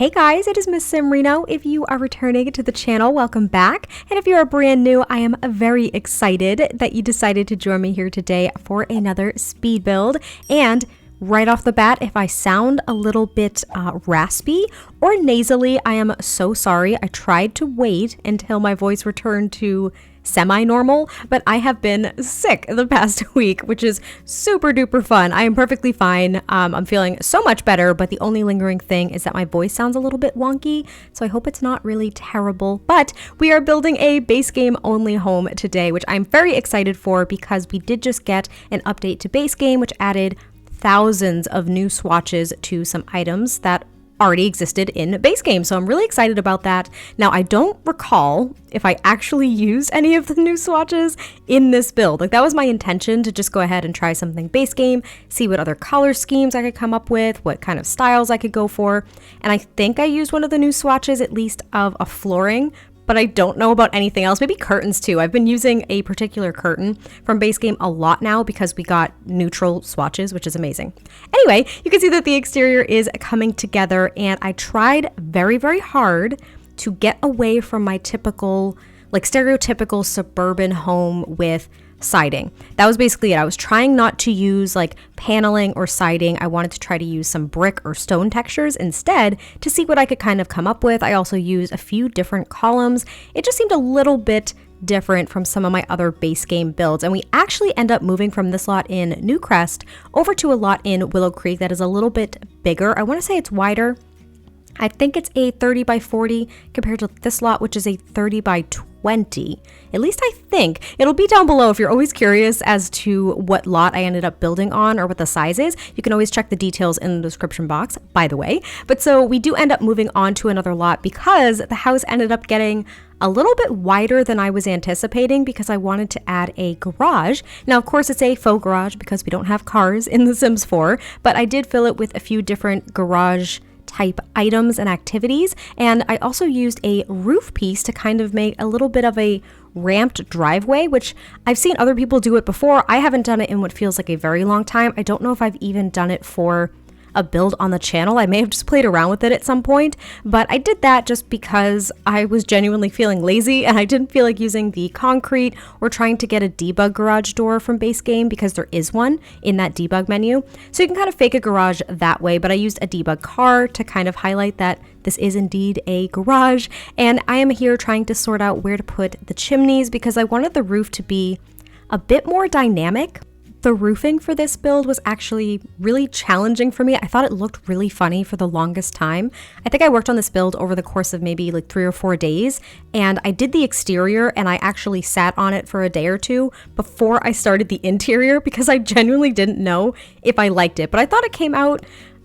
Hey guys, it is MissSimReno. If you are returning to the channel, welcome back. And if you are brand new, I am very excited that you decided to join me here today for another speed build. And right off the bat, if I sound a little bit raspy or nasally, I am so sorry. I tried to wait until my voice returned to semi-normal, but I have been sick the past week, which is super duper fun. I am perfectly fine. I'm feeling so much better, but the only lingering thing is that my voice sounds a little bit wonky, so I hope it's not really terrible. But we are building a base game only home today, which I'm very excited for because we did just get an update to base game, which added thousands of new swatches to some items that already existed in base game. So I'm really excited about that. Now, I don't recall if I actually used any of the new swatches in this build. Like, that was my intention, to just go ahead and try something base game, see what other color schemes I could come up with, what kind of styles I could go for. And I think I used one of the new swatches, at least of a flooring, but I don't know about anything else. Maybe curtains too. I've been using a particular curtain from base game a lot now because we got neutral swatches, which is amazing. Anyway, you can see that the exterior is coming together, and I tried very, very hard to get away from my typical, like, stereotypical suburban home with siding. That was basically it. I was trying not to use like paneling or siding. I wanted to try to use some brick or stone textures instead to see what I could kind of come up with. I also used a few different columns. It just seemed a little bit different from some of my other base game builds, and we actually end up moving from this lot in Newcrest over to a lot in Willow Creek that is a little bit bigger. I want to say it's wider. I think it's a 30 by 40 compared to this lot, which is a 30 by 20. At least I think. It'll be down below if you're always curious as to what lot I ended up building on or what the size is. You can always check the details in the description box, by the way. But so we do end up moving on to another lot because the house ended up getting a little bit wider than I was anticipating because I wanted to add a garage. Now, of course, it's a faux garage because we don't have cars in The Sims 4, but I did fill it with a few different garage type items and activities, and I also used a roof piece to kind of make a little bit of a ramped driveway, which I've seen other people do it before. I haven't done it in what feels like a very long time. I don't know if I've even done it for a build on the channel. I may have just played around with it at some point, but I did that just because I was genuinely feeling lazy and I didn't feel like using the concrete or trying to get a debug garage door from base game because there is one in that debug menu. So you can kind of fake a garage that way, but I used a debug car to kind of highlight that this is indeed a garage. And I am here trying to sort out where to put the chimneys because I wanted the roof to be a bit more dynamic. The roofing for this build was actually really challenging for me. I thought it looked really funny for the longest time. I think I worked on this build over the course of maybe like 3 or 4 days, and I did the exterior and I actually sat on it for a day or two before I started the interior because I genuinely didn't know if I liked it. But I thought it came out,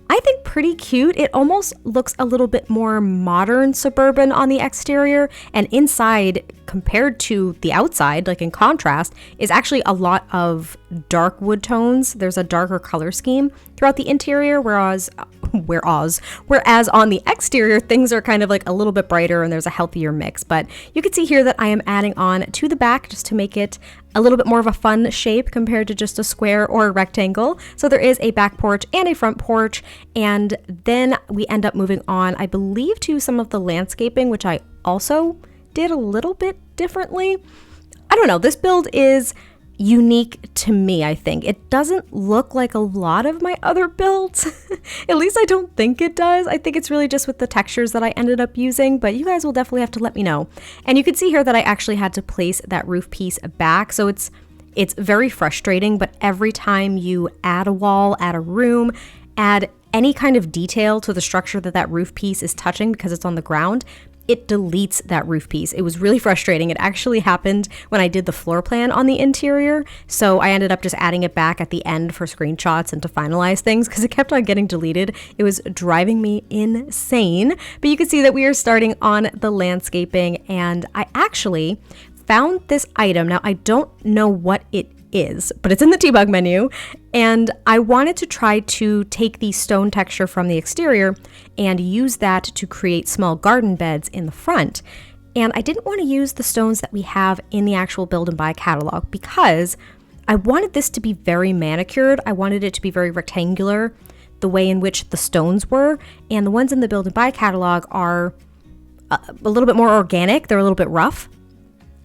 I think, pretty cute. It almost looks a little bit more modern suburban on the exterior, and inside, compared to the outside, like in contrast, is actually a lot of dark wood tones. There's a darker color scheme throughout the interior, whereas on the exterior, things are kind of like a little bit brighter and there's a healthier mix. But you can see here that I am adding on to the back just to make it a little bit more of a fun shape compared to just a square or a rectangle. So there is a back porch and a front porch, and then we end up moving on, I believe, to some of the landscaping, which I also did a little bit differently. I don't know, this build is unique to me, I think. It doesn't look like a lot of my other builds. At least I don't think it does. I think it's really just with the textures that I ended up using, but you guys will definitely have to let me know. And you can see here that I actually had to place that roof piece back, so it's very frustrating, but every time you add a wall, add a room, add any kind of detail to the structure that roof piece is touching because it's on the ground, it deletes that roof piece. It was really frustrating. It actually happened when I did the floor plan on the interior, so I ended up just adding it back at the end for screenshots and to finalize things because it kept on getting deleted. It was driving me insane. But you can see that we are starting on the landscaping, and I actually found this item. Now, I don't know what it is, but it's in the debug menu, and I wanted to try to take the stone texture from the exterior and use that to create small garden beds in the front. And I didn't want to use the stones that we have in the actual build and buy catalog because I wanted this to be very manicured. I wanted it to be very rectangular. the way in which the stones were, and the ones in the Build and Buy catalog are a little bit more organic. They're a little bit rough.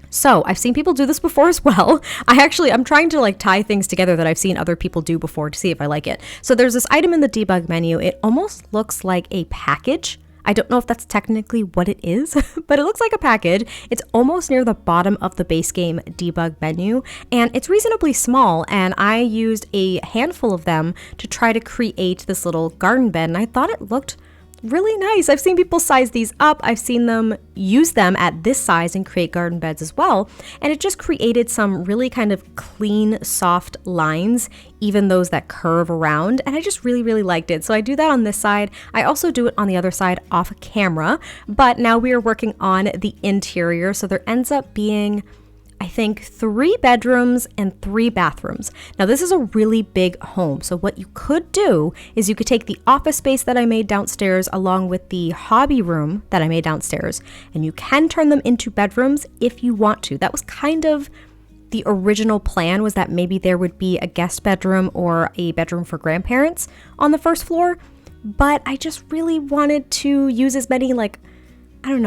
So I've seen people do this before as well. I'm trying to like tie things together that I've seen other people do before to see if I like it. So there's this item in the debug menu. It almost looks like a package. I don't know if that's technically what it is, but it looks like a package. It's almost near the bottom of the base game debug menu, and it's reasonably small, and I used a handful of them to try to create this little garden bed, and I thought it looked really nice. I've seen people size these up. I've seen them use them at this size and create garden beds as well. And it just created some really kind of clean, soft lines, even those that curve around. And I just really, really liked it. So I do that on this side. I also do it on the other side off camera. But now we are working on the interior. So there ends up being, I think, 3 bedrooms and 3 bathrooms. Now this is a really big home. So what you could do is you could take the office space that I made downstairs along with the hobby room that I made downstairs, and you can turn them into bedrooms if you want to. That was kind of the original plan, was that maybe there would be a guest bedroom or a bedroom for grandparents on the first floor. But I just really wanted to use as many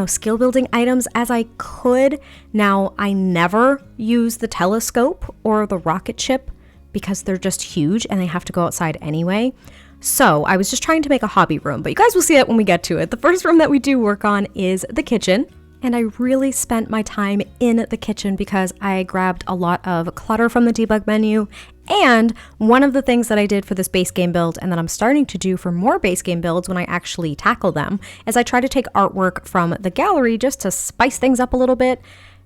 skill building items as I could. Now, I never use the telescope or the rocket ship because they're just huge and they have to go outside anyway. So I was just trying to make a hobby room, but you guys will see it when we get to it. The first room that we do work on is the kitchen. And I really spent my time in the kitchen because I grabbed a lot of clutter from the debug menu. And one of the things that I did for this base game build, and that I'm starting to do for more base game builds when I actually tackle them, is I try to take artwork from the gallery just to spice things up a little bit.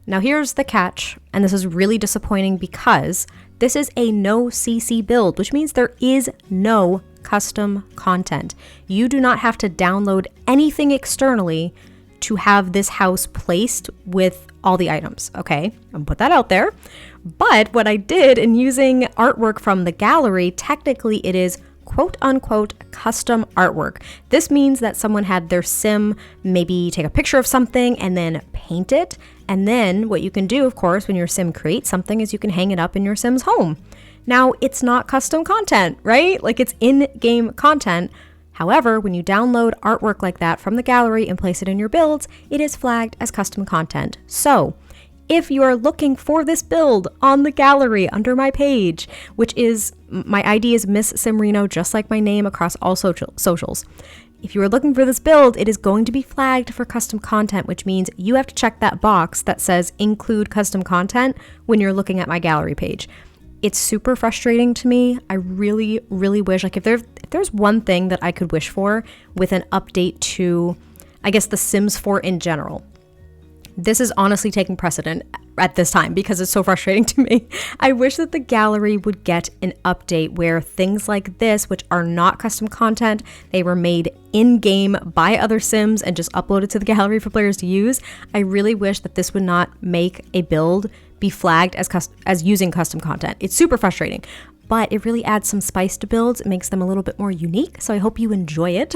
Now here's the catch, and this is really disappointing because this is a no CC build, which means there is no custom content. You do not have to download anything externally to have this house placed with all the items, okay? I'm gonna put that out there. But what I did in using artwork from the gallery, technically it is quote unquote custom artwork. This means that someone had their sim maybe take a picture of something and then paint it. And then what you can do, of course, when your sim creates something is you can hang it up in your sim's home. Now, it's not custom content, right? Like, it's in-game content. However, when you download artwork like that from the gallery and place it in your builds, it is flagged as custom content. So if you are looking for this build on the gallery under my page, which is, my ID is MissSimReno, just like my name across all socials. If you are looking for this build, it is going to be flagged for custom content, which means you have to check that box that says include custom content when you're looking at my gallery page. It's super frustrating to me. I really, really wish, like, if there's one thing that I could wish for with an update to, I guess, The Sims 4 in general. This is honestly taking precedent at this time because it's so frustrating to me. I wish that the gallery would get an update where things like this, which are not custom content, they were made in-game by other Sims and just uploaded to the gallery for players to use. I really wish that this would not make a build be flagged as using custom content. It's super frustrating, but it really adds some spice to builds. It makes them a little bit more unique, so I hope you enjoy it.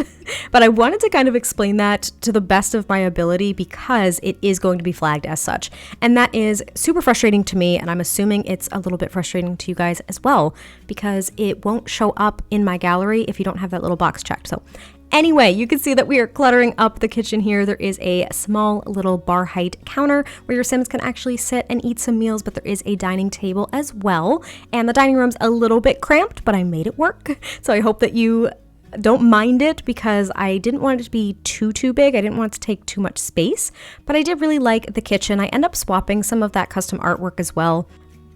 But I wanted to kind of explain that to the best of my ability because it is going to be flagged as such. And that is super frustrating to me, and I'm assuming it's a little bit frustrating to you guys as well because it won't show up in my gallery if you don't have that little box checked. So anyway, you can see that we are cluttering up the kitchen here. There is a small little bar height counter where your Sims can actually sit and eat some meals, but there is a dining table as well. And the dining room's a little bit cramped, but I made it work. So I hope that you don't mind it because I didn't want it to be too big. I didn't want it to take too much space, but I did really like the kitchen. I end up swapping some of that custom artwork as well,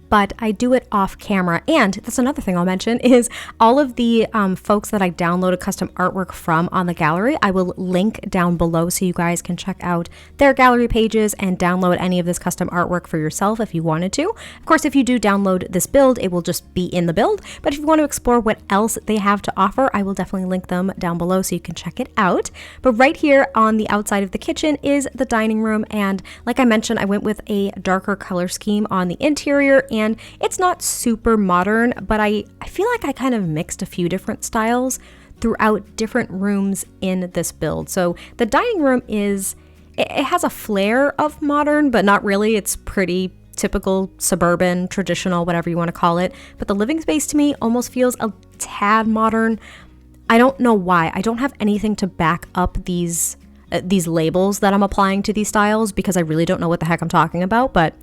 but I do it off camera. And that's another thing I'll mention is all of the folks that I downloaded custom artwork from on the gallery, I will link down below so you guys can check out their gallery pages and download any of this custom artwork for yourself if you wanted to. Of course, if you do download this build, it will just be in the build. But if you want to explore what else they have to offer, I will definitely link them down below so you can check it out. But right here on the outside of the kitchen is the dining room. And like I mentioned, I went with a darker color scheme on the interior. And it's not super modern, but I feel like I kind of mixed a few different styles throughout different rooms in this build. So the dining room it has a flair of modern, but not really. It's pretty typical suburban, traditional, whatever you want to call it. But the living space to me almost feels a tad modern. I don't know why. I don't have anything to back up these labels that I'm applying to these styles because I really don't know what the heck I'm talking about, but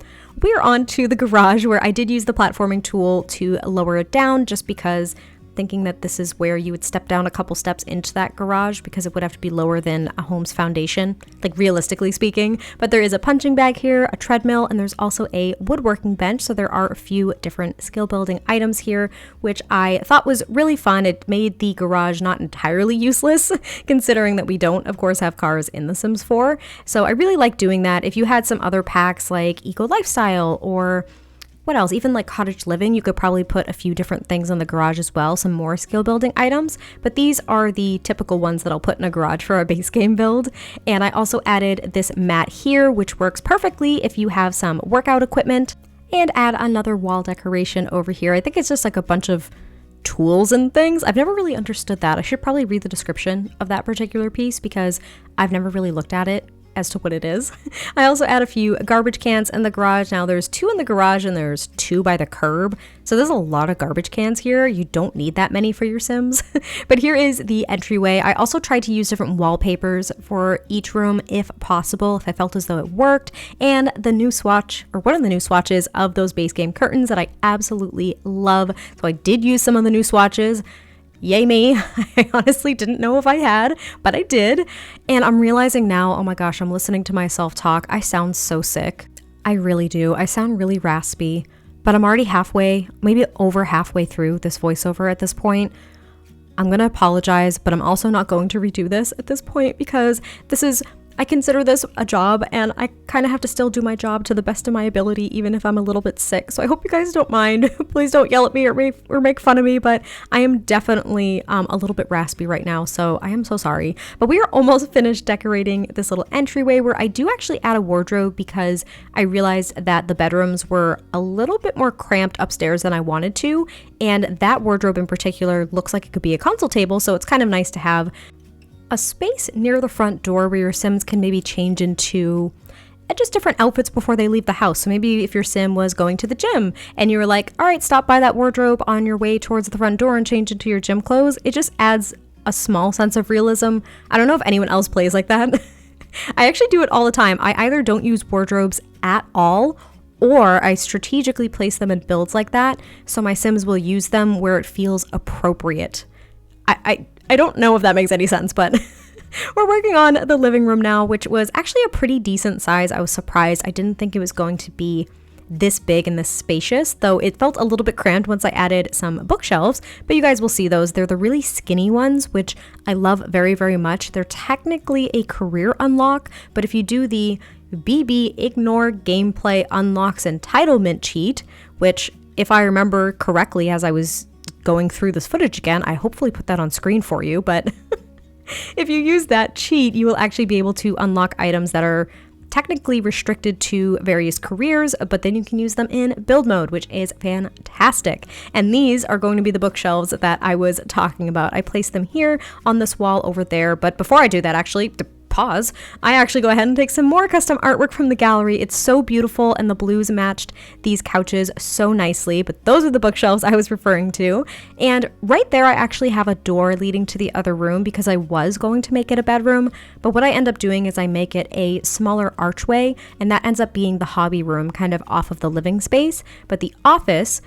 we're on to the garage where I did use the platforming tool to lower it down just because thinking that this is where you would step down a couple steps into that garage because it would have to be lower than a home's foundation, like realistically speaking. But there is a punching bag here, a treadmill, and there's also a woodworking bench. So there are a few different skill building items here, which I thought was really fun. It made the garage not entirely useless, considering that we don't, of course, have cars in The Sims 4. So I really like doing that. If you had some other packs like Eco Lifestyle or what else? Even like cottage living, you could probably put a few different things in the garage as well, some more skill building items, but these are the typical ones that I'll put in a garage for a base game build. And I also added this mat here, which works perfectly if you have some workout equipment, and add another wall decoration over here. I think it's just like a bunch of tools and things. I've never really understood that. I should probably read the description of that particular piece because I've never really looked at it as to what it is. I also add a few garbage cans in the garage. Now there's 2 in the garage and there's 2 by the curb. So there's a lot of garbage cans here. You don't need that many for your Sims. But here is the entryway. I also tried to use different wallpapers for each room if possible, if I felt as though it worked. And the new swatch, or one of the new swatches of those base game curtains that I absolutely love. So I did use some of the new swatches. Yay me. I honestly didn't know if I had, but I did. And I'm realizing now, oh my gosh, I'm listening to myself talk. I sound so sick. I really do. I sound really raspy, but I'm already halfway, maybe over halfway through this voiceover at this point. I'm going to apologize, but I'm also not going to redo this at this point because I consider this a job and I kind of have to still do my job to the best of my ability, even if I'm a little bit sick. So I hope you guys don't mind. Please don't yell at me or make fun of me, but I am definitely a little bit raspy right now. So I am so sorry, but we are almost finished decorating this little entryway where I do actually add a wardrobe because I realized that the bedrooms were a little bit more cramped upstairs than I wanted to. And that wardrobe in particular looks like it could be a console table. So it's kind of nice to have a space near the front door where your Sims can maybe change into just different outfits before they leave the house. So maybe if your Sim was going to the gym and you were like, all right, stop by that wardrobe on your way towards the front door and change into your gym clothes. It just adds a small sense of realism. I don't know if anyone else plays like that. I actually do it all the time. I either don't use wardrobes at all or I strategically place them in builds like that so my Sims will use them where it feels appropriate. I don't know if that makes any sense, but we're working on the living room now, which was actually a pretty decent size. I was surprised. I didn't think it was going to be this big and this spacious, though it felt a little bit cramped once I added some bookshelves, but you guys will see those. They're the really skinny ones, which I love very, very much. They're technically a career unlock, but if you do the BB Ignore Gameplay Unlocks Entitlement cheat, which if I remember correctly as I was going through this footage again, I hopefully put that on screen for you, but if you use that cheat, you will actually be able to unlock items that are technically restricted to various careers, but then you can use them in build mode, which is fantastic. And these are going to be the bookshelves that I was talking about. I placed them here on this wall over there, but before I do that, actually, pause, I actually go ahead and take some more custom artwork from the gallery. It's so beautiful and the blues matched these couches so nicely, but those are the bookshelves I was referring to. And right there, I actually have a door leading to the other room because I was going to make it a bedroom, but what I end up doing is I make it a smaller archway, and that ends up being the hobby room kind of off of the living space, but the office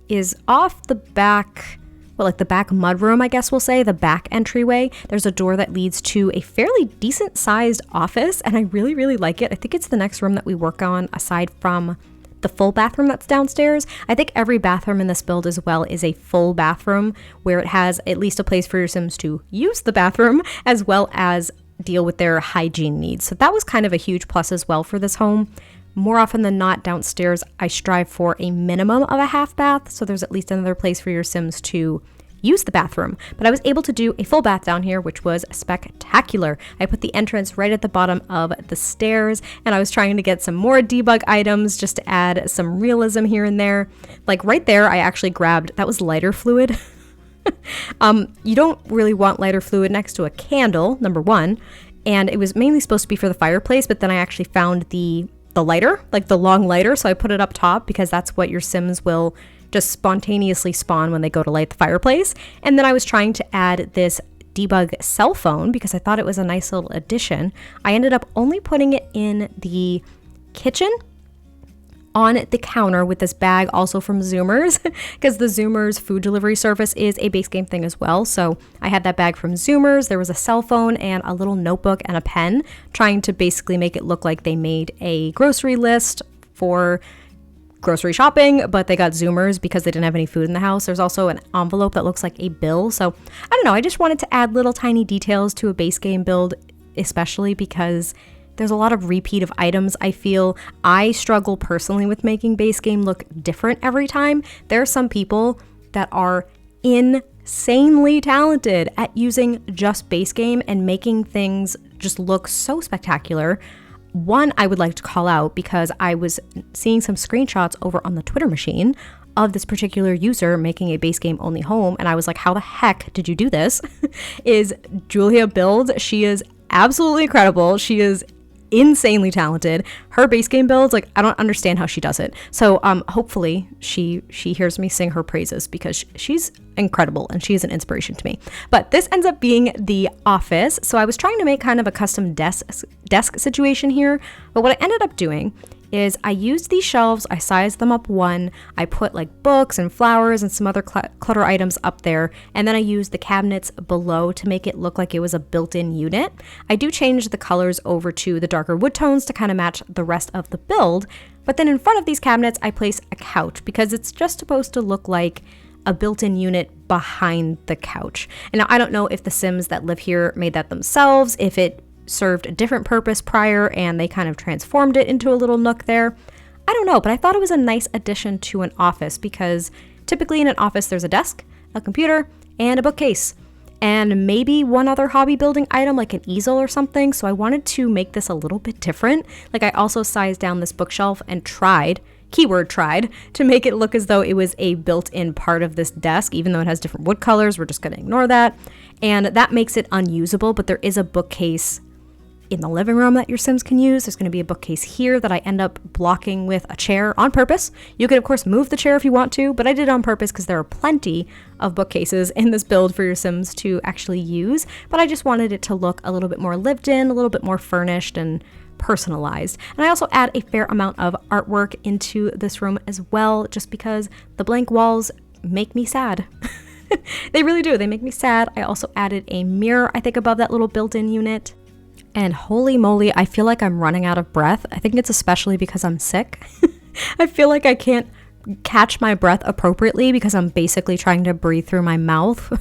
is off the back, well, like the back mudroom, I guess we'll say, the back entryway. There's a door that leads to a fairly decent sized office, and I really, really like it. I think it's the next room that we work on aside from the full bathroom that's downstairs. I think every bathroom in this build as well is a full bathroom where it has at least a place for your Sims to use the bathroom as well as deal with their hygiene needs. So that was kind of a huge plus as well for this home. More often than not, downstairs, I strive for a minimum of a half bath, so there's at least another place for your Sims to use the bathroom. But I was able to do a full bath down here, which was spectacular. I put the entrance right at the bottom of the stairs, and I was trying to get some more debug items just to add some realism here and there. Like right there, I actually grabbed, that was lighter fluid. You don't really want lighter fluid next to a candle, number one, and it was mainly supposed to be for the fireplace, but then I actually found the lighter, like the long lighter, so I put it up top because that's what your Sims will just spontaneously spawn when they go to light the fireplace. And then I was trying to add this debug cell phone because I thought it was a nice little addition. I ended up only putting it in the kitchen on the counter with this bag also from Zoomers because the Zoomers food delivery service is a base game thing as well. So I had that bag from Zoomers. There was a cell phone and a little notebook and a pen, trying to basically make it look like they made a grocery list for grocery shopping, but they got Zoomers because they didn't have any food in the house. There's also an envelope that looks like a bill. So I don't know, I just wanted to add little tiny details to a base game build, especially because there's a lot of repeat of items. I feel I struggle personally with making base game look different every time. There are some people that are insanely talented at using just base game and making things just look so spectacular. One I would like to call out because I was seeing some screenshots over on the Twitter machine of this particular user making a base game only home, and I was like, how the heck did you do this? Is Julia Builds. She is absolutely incredible. She is insanely talented. Her base game builds, like, I don't understand how she does it. So hopefully she hears me sing her praises because she's incredible and she is an inspiration to me. But this ends up being the office. So I was trying to make kind of a custom desk situation here, but what I ended up doing is I used these shelves, I sized them up one, I put like books and flowers and some other clutter items up there, and then I used the cabinets below to make it look like it was a built-in unit. I do change the colors over to the darker wood tones to kind of match the rest of the build, but then in front of these cabinets I place a couch because it's just supposed to look like a built-in unit behind the couch. And now I don't know if the Sims that live here made that themselves, if it served a different purpose prior and they kind of transformed it into a little nook there. I don't know, but I thought it was a nice addition to an office because typically in an office there's a desk, a computer, and a bookcase, and maybe one other hobby building item like an easel or something. So I wanted to make this a little bit different. Like I also sized down this bookshelf and tried to make it look as though it was a built-in part of this desk, even though it has different wood colors. We're just going to ignore that. And that makes it unusable, but there is a bookcase in the living room that your Sims can use. There's going to be a bookcase here that I end up blocking with a chair on purpose. You could of course move the chair if you want to, but I did it on purpose because there are plenty of bookcases in this build for your Sims to actually use, but I just wanted it to look a little bit more lived in, a little bit more furnished and personalized. And I also add a fair amount of artwork into this room as well, just because the blank walls make me sad. They really do. They make me sad. I also added a mirror, I think, above that little built-in unit. And holy moly, I feel like I'm running out of breath. I think it's especially because I'm sick. I feel like I can't catch my breath appropriately because I'm basically trying to breathe through my mouth.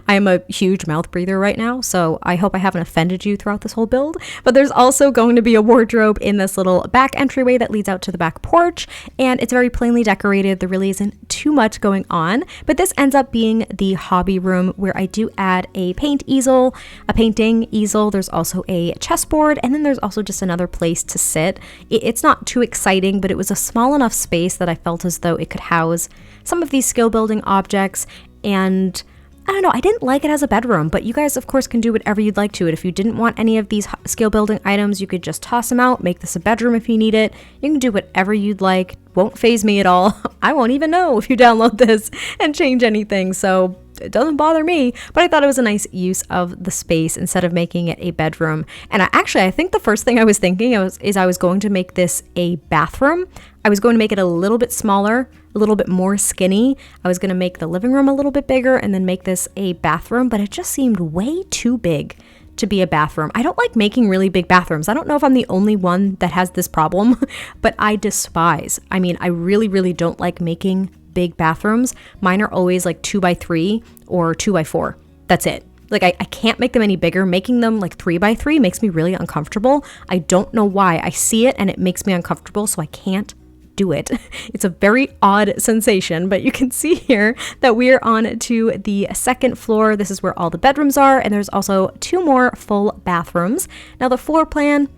I am a huge mouth breather right now, so I hope I haven't offended you throughout this whole build. But there's also going to be a wardrobe in this little back entryway that leads out to the back porch, and it's very plainly decorated. There really isn't too much going on, but this ends up being the hobby room where I do add a painting easel. There's also a chessboard, and then there's also just another place to sit. It's not too exciting, but it was a small enough space that I felt as though it could house some of these skill building objects. And I don't know, I didn't like it as a bedroom, but you guys of course can do whatever you'd like to it. If you didn't want any of these skill building items, you could just toss them out, make this a bedroom if you need it. You can do whatever you'd like. Won't phase me at all. I won't even know if you download this and change anything, so it doesn't bother me. But I thought it was a nice use of the space instead of making it a bedroom. And I think the first thing I was thinking is I was going to make this a bathroom. I was going to make it a little bit smaller, a little bit more skinny. I was going to make the living room a little bit bigger and then make this a bathroom, but it just seemed way too big to be a bathroom. I don't like making really big bathrooms. I don't know if I'm the only one that has this problem, but I really, really don't like making big bathrooms. Mine are always like 2x3 or 2x4. That's it. Like I can't make them any bigger. Making them like 3x3 makes me really uncomfortable. I don't know why. I see it and it makes me uncomfortable, so I can't do it. It's a very odd sensation, but you can see here that we are on to the second floor. This is where all the bedrooms are, and there's also 2 more full bathrooms. Now the floor plan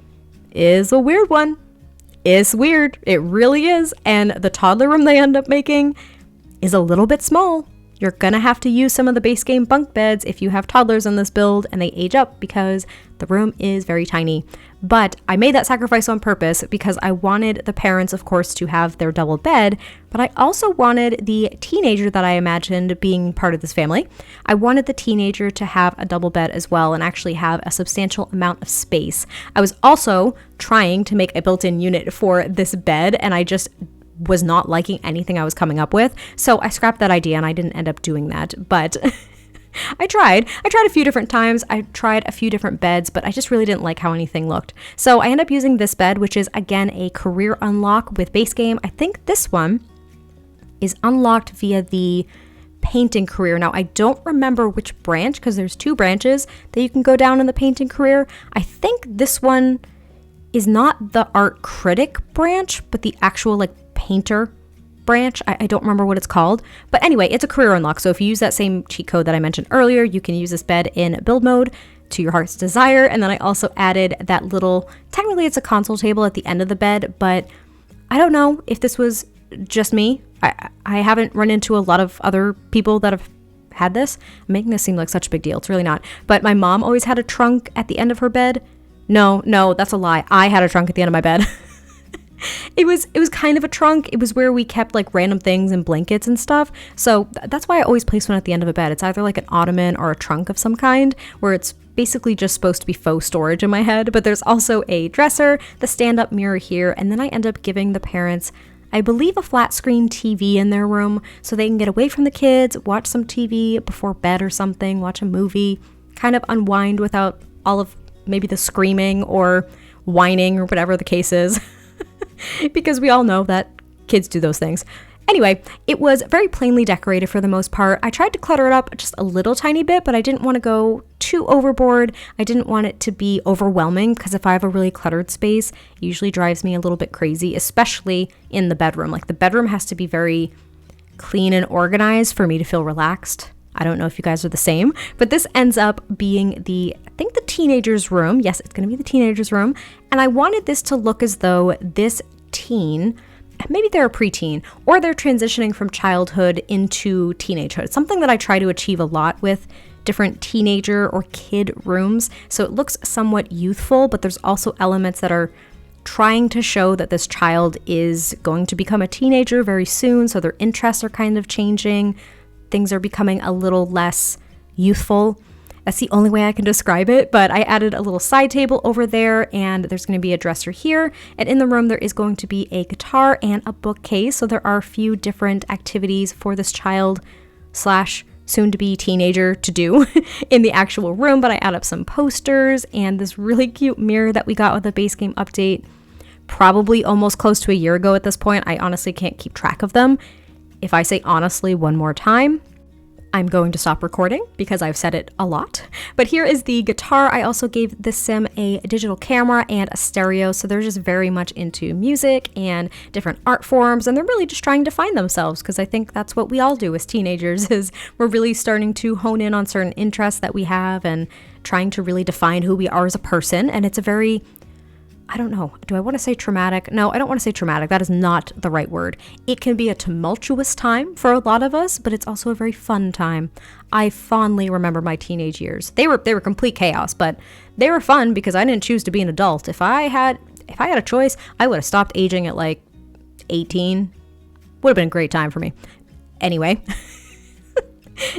is a weird one. It's weird. It really is. And the toddler room they end up making is a little bit small. You're going to have to use some of the base game bunk beds if you have toddlers in this build and they age up because the room is very tiny. But I made that sacrifice on purpose because I wanted the parents, of course, to have their double bed, but I also wanted the teenager that I imagined being part of this family. I wanted the teenager to have a double bed as well and actually have a substantial amount of space. I was also trying to make a built-in unit for this bed, and I just was not liking anything I was coming up with. So I scrapped that idea and I didn't end up doing that, but I tried a few different times. I tried a few different beds, but I just really didn't like how anything looked. So I ended up using this bed, which is again a career unlock with base game. I think this one is unlocked via the painting career. Now I don't remember which branch because there's 2 branches that you can go down in the painting career. I think this one is not the art critic branch, but the actual like painter branch. I don't remember what it's called, but anyway, it's a career unlock. So if you use that same cheat code that I mentioned earlier, you can use this bed in build mode to your heart's desire. And then I also added that little, technically it's a console table at the end of the bed, but I don't know if this was just me. I haven't run into a lot of other people that have had this. I'm making this seem like such a big deal. It's really not. But my mom always had a trunk at the end of her bed. No, that's a lie. I had a trunk at the end of my bed. It was kind of a trunk. It was where we kept like random things and blankets and stuff. So that's why I always place one at the end of a bed. It's either like an ottoman or a trunk of some kind where it's basically just supposed to be faux storage in my head. But there's also a dresser, the stand-up mirror here, and then I end up giving the parents, I believe, a flat screen TV in their room so they can get away from the kids, watch some TV before bed or something, watch a movie, kind of unwind without all of maybe the screaming or whining or whatever the case is. Because we all know that kids do those things. Anyway, it was very plainly decorated for the most part. I tried to clutter it up just a little tiny bit, but I didn't want to go too overboard. I didn't want it to be overwhelming because if I have a really cluttered space, it usually drives me a little bit crazy, especially in the bedroom. Like the bedroom has to be very clean and organized for me to feel relaxed. I don't know if you guys are the same, but this ends up being I think the teenager's room. Yes, it's going to be the teenager's room. And I wanted this to look as though this teen, maybe they're a preteen, or they're transitioning from childhood into teenagehood. It's something that I try to achieve a lot with different teenager or kid rooms. So it looks somewhat youthful, but there's also elements that are trying to show that this child is going to become a teenager very soon. So their interests are kind of changing. Things are becoming a little less youthful. That's the only way I can describe it, but I added a little side table over there, and there's going to be a dresser here, and in the room there is going to be a guitar and a bookcase, so there are a few different activities for this child slash soon-to-be teenager to do in the actual room, but I add up some posters and this really cute mirror that we got with the base game update, probably almost close to a year ago at this point. I honestly can't keep track of them. If I say honestly one more time, I'm going to stop recording because I've said it a lot. But here is the guitar. I also gave this sim a digital camera and a stereo, so they're just very much into music and different art forms, and they're really just trying to find themselves, because I think that's what we all do as teenagers, is we're really starting to hone in on certain interests that we have and trying to really define who we are as a person. And it's a very, I don't know, do I want to say traumatic? No, I don't want to say traumatic. That is not the right word. It can be a tumultuous time for a lot of us, but it's also a very fun time. I fondly remember my teenage years. They were complete chaos, but they were fun because I didn't choose to be an adult. If I had a choice, I would have stopped aging at like 18. Would have been a great time for me. Anyway,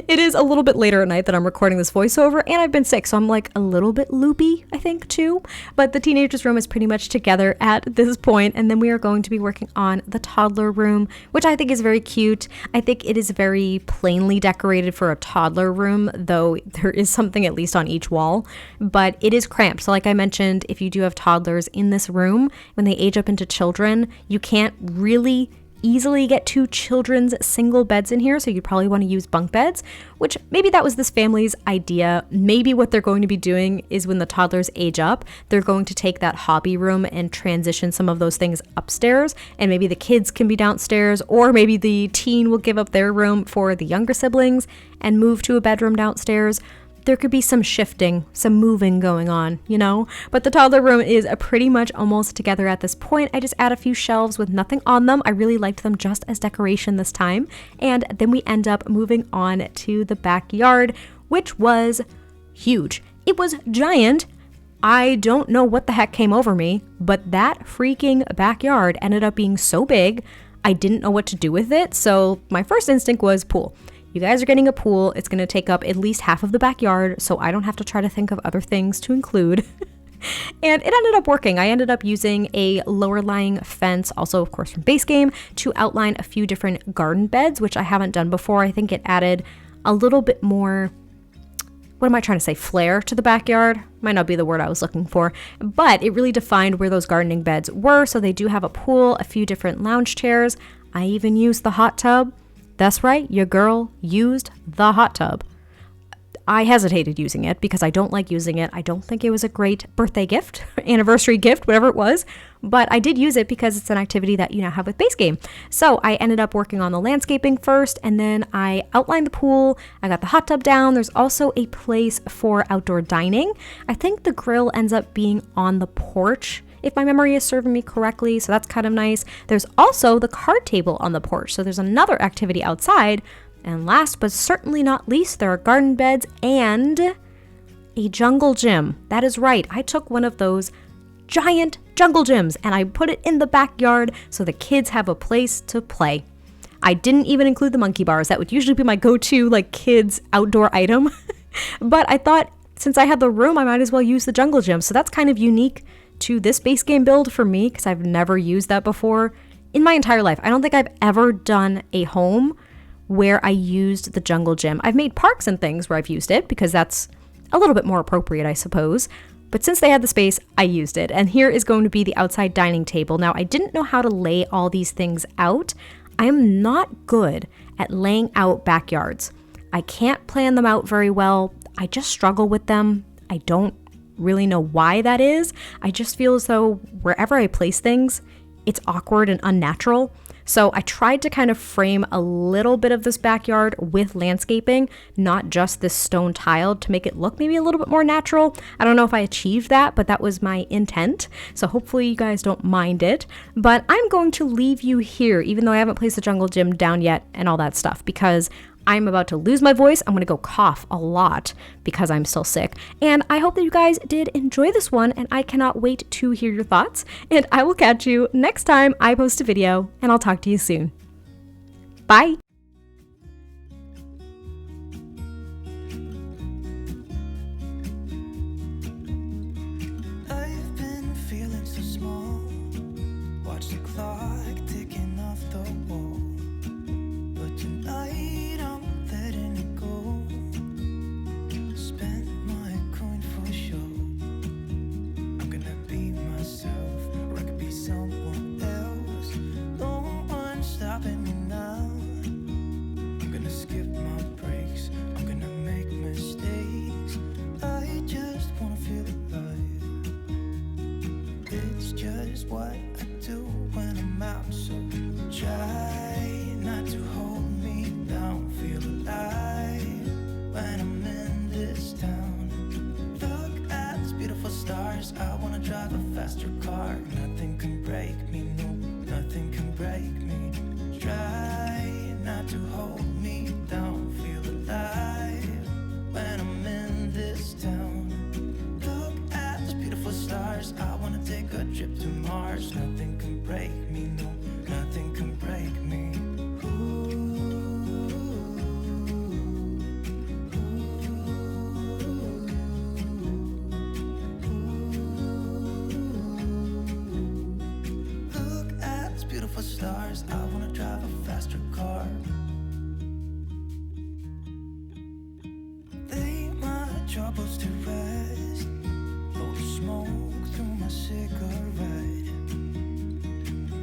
it is a little bit later at night that I'm recording this voiceover, and I've been sick, so I'm like a little bit loopy, I think, too. But the teenager's room is pretty much together at this point, and then we are going to be working on the toddler room, which I think is very cute. I think it is very plainly decorated for a toddler room, though there is something at least on each wall, but it is cramped. So like I mentioned, if you do have toddlers in this room, when they age up into children, you can't really easily get 2 children's single beds in here, so you'd probably want to use bunk beds, which maybe that was this family's idea. Maybe what they're going to be doing is when the toddlers age up, they're going to take that hobby room and transition some of those things upstairs, and maybe the kids can be downstairs, or maybe the teen will give up their room for the younger siblings and move to a bedroom downstairs. there could be some shifting, some moving going on, you know? But the toddler room is pretty much almost together at this point. I just add a few shelves with nothing on them. I really liked them just as decoration this time. And then we end up moving on to the backyard, which was huge. It was giant. I don't know what the heck came over me, but that freaking backyard ended up being so big, I didn't know what to do with it. So my first instinct was pool. You guys are getting a pool. It's going to take up at least half of the backyard, so I don't have to try to think of other things to include. And it ended up working. I ended up using a lower lying fence, also of course from base game, to outline a few different garden beds, which I haven't done before. I think it added a little bit more, what am I trying to say, flair to the backyard. Might not be the word I was looking for, but it really defined where those gardening beds were. So they do have a pool, a few different lounge chairs. I even used the hot tub. That's right, your girl used the hot tub. I hesitated using it because I don't like using it. I don't think it was a great birthday gift, anniversary gift, whatever it was. But I did use it because it's an activity that you now have with base game. So I ended up working on the landscaping first, and then I outlined the pool. I got the hot tub down. There's also a place for outdoor dining. I think the grill ends up being on the porch, if my memory is serving me correctly, so that's kind of nice. There's also the card table on the porch, so there's another activity outside. And last but certainly not least, there are garden beds and a jungle gym. That is right, I took one of those giant jungle gyms and I put it in the backyard so the kids have a place to play. I didn't even include the monkey bars. That would usually be my go-to like kids outdoor item. But I thought since I had the room, I might as well use the jungle gym. So that's kind of unique to this base game build for me because I've never used that before in my entire life. I don't think I've ever done a home where I used the jungle gym. I've made parks and things where I've used it because that's a little bit more appropriate, I suppose. But since they had the space, I used it. And here is going to be the outside dining table. Now, I didn't know how to lay all these things out. I am not good at laying out backyards. I can't plan them out very well. I just struggle with them. I don't really know why that is. I just feel as though wherever I place things, it's awkward and unnatural. So I tried to kind of frame a little bit of this backyard with landscaping, not just this stone tiled, to make it look maybe a little bit more natural. I don't know if I achieved that, but that was my intent. So hopefully you guys don't mind it. But I'm going to leave you here, even though I haven't placed the jungle gym down yet and all that stuff, because I'm about to lose my voice. I'm going to go cough a lot because I'm still sick. And I hope that you guys did enjoy this one, and I cannot wait to hear your thoughts. And I will catch you next time I post a video, and I'll talk to you soon. Bye! I've been feeling so small. Watch the clock ticking off the wall. But tonight I'm letting it go. Spend my coin for sure. I'm gonna be myself, or I could be someone else. No one's stopping me now. I'm gonna skip my breaks. I'm gonna make mistakes. I just wanna feel alive. It's just what I do when I'm out, so try not to hold me down. Feel alive when I'm in this town. Look at these beautiful stars. I wanna drive a faster car. Nothing can break me, no, nothing can break me. Try not to hold me down. Feel alive when I'm in this town. Look at these beautiful stars. I wanna take a trip to Mars. Nothing can break me, no, nothing can break me. Look at these beautiful stars. I wanna drive a faster car. Lay my troubles to rest. Blow the smoke through my cigarette.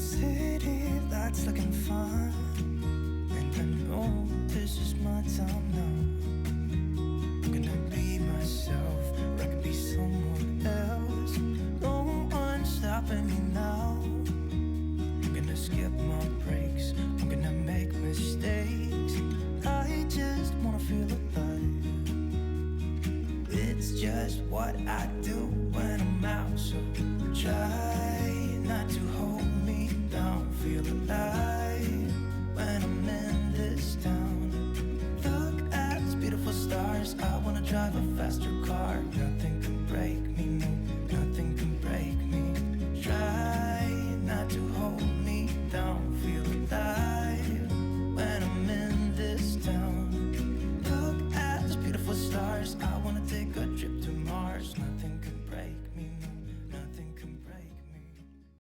City lights looking fine, and I know this is my time now. I'm gonna be myself, or I could be someone else. No one's stopping me now. I'm gonna skip my breaks. I'm gonna make mistakes. I just wanna feel alive. just what I do when I'm out. So try not to hold me down. Feel alive when I'm in this town. Look at these beautiful stars. I wanna drive a faster car. Nothing can break me, no, nothing can break me. Try not to hold me down. Feel alive when I'm in this town. Look at these beautiful stars. I wanna take a trip to Mars. Nothing can break me, no.